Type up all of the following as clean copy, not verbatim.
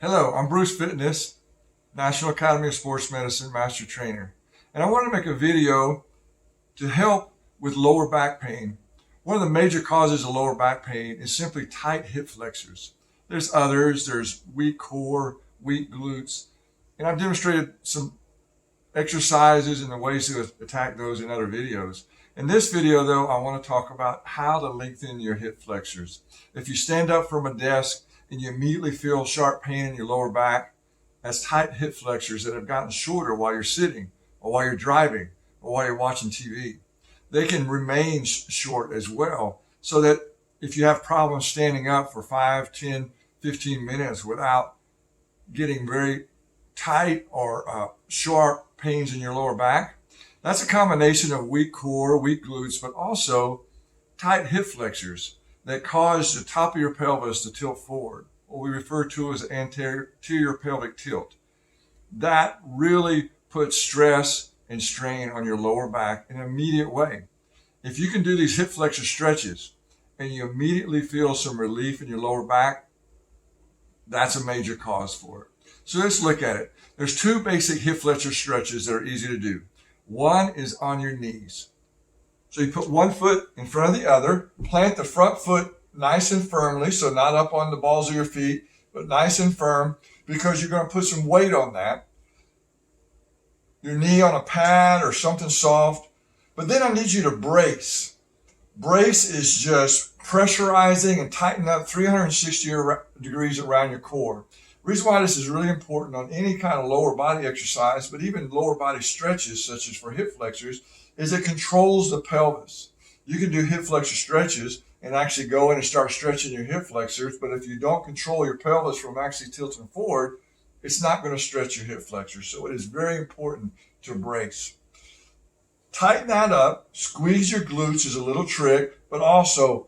Hello, I'm Bruce Fitness, National Academy of Sports Medicine Master Trainer, and I want to make a video to help with lower back pain. One of the major causes of lower back pain is simply tight hip flexors. There's others, there's weak core, weak glutes, and I've demonstrated some exercises and the ways to attack those in other videos. In this video though, I want to talk about how to lengthen your hip flexors. If you stand up from a desk and you immediately feel sharp pain in your lower back, that's tight hip flexors that have gotten shorter while you're sitting or while you're driving or while you're watching TV. They can remain short as well, so that if you have problems standing up for 5, 10, 15 minutes without getting very tight or sharp pains in your lower back, that's a combination of weak core, weak glutes, but also tight hip flexors that cause the top of your pelvis to tilt forward, what we refer to as anterior pelvic tilt. That really puts stress and strain on your lower back in an immediate way. If you can do these hip flexor stretches and you immediately feel some relief in your lower back, that's a major cause for it. So let's look at it. There's two basic hip flexor stretches that are easy to do. One is on your knees. So you put one foot in front of the other, plant the front foot nice and firmly, so not up on the balls of your feet, but nice and firm, because you're going to put some weight on that. Your knee on a pad or something soft. But then I need you to brace. Brace is just pressurizing and tightening up 360 degrees around your core. The reason why this is really important on any kind of lower body exercise, but even lower body stretches, such as for hip flexors, is it controls the pelvis. You can do hip flexor stretches and actually go in and start stretching your hip flexors, but if you don't control your pelvis from actually tilting forward, it's not going to stretch your hip flexors. So it is very important to brace. Tighten that up, squeeze your glutes is a little trick, but also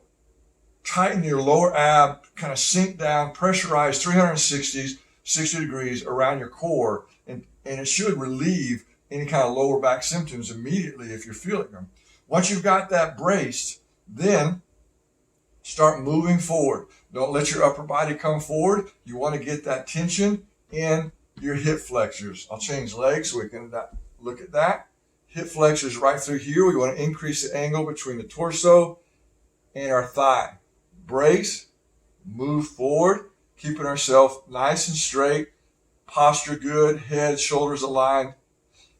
tighten your lower ab, kind of sink down, pressurize 60 degrees around your core, and it should relieve any kind of lower back symptoms immediately if you're feeling them. Once you've got that braced, then start moving forward. Don't let your upper body come forward. You want to get that tension in your hip flexors. I'll change legs so we can look at that. Hip flexors right through here. We want to increase the angle between the torso and our thigh. Brace, move forward, keeping ourselves nice and straight, posture good, head, shoulders aligned.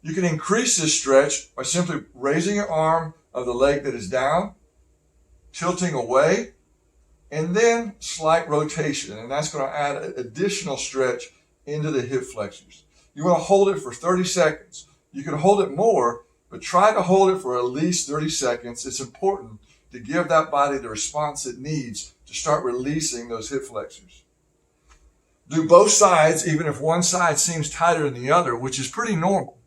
You can increase this stretch by simply raising your arm of the leg that is down, tilting away, and then slight rotation. And that's going to add an additional stretch into the hip flexors. You want to hold it for 30 seconds. You can hold it more, but try to hold it for at least 30 seconds. It's important to give that body the response it needs to start releasing those hip flexors. Do both sides, even if one side seems tighter than the other, which is pretty normal.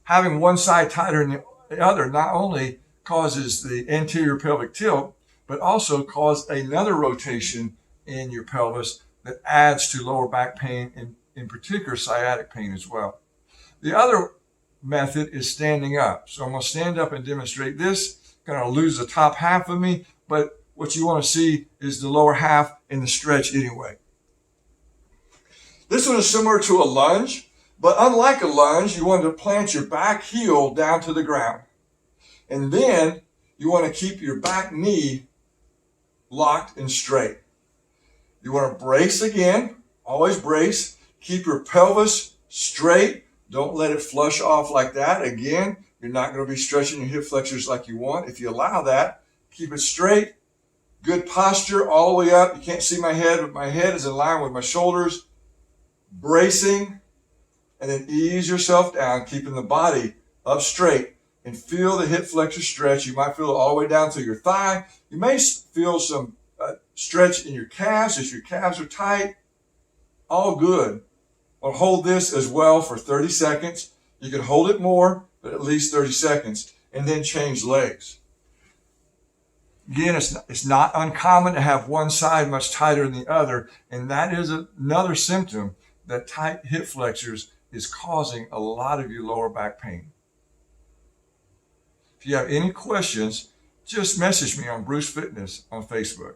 Having one side tighter than the other not only causes the anterior pelvic tilt, but also cause another rotation in your pelvis that adds to lower back pain and in particular sciatic pain as well. The other method is standing up. So I'm going to stand up and demonstrate this. Going to lose the top half of me, but what you want to see is the lower half in the stretch anyway. This one is similar to a lunge, but unlike a lunge, you want to plant your back heel down to the ground. And then you want to keep your back knee locked and straight. You want to brace again, always brace. Keep your pelvis straight. Don't let it flush off like that. Again, you're not going to be stretching your hip flexors like you want. If you allow that, keep it straight. Good posture all the way up. You can't see my head, but my head is in line with my shoulders. Bracing, and then ease yourself down, keeping the body up straight, and feel the hip flexor stretch. You might feel it all the way down to your thigh. You may feel some stretch in your calves if your calves are tight. All good. I'll hold this as well for 30 seconds. You can hold it more, but at least 30 seconds, and then change legs. Again, it's not uncommon to have one side much tighter than the other, and that is another symptom that tight hip flexors is causing a lot of your lower back pain. If you have any questions, just message me on Bruce Fitness on Facebook.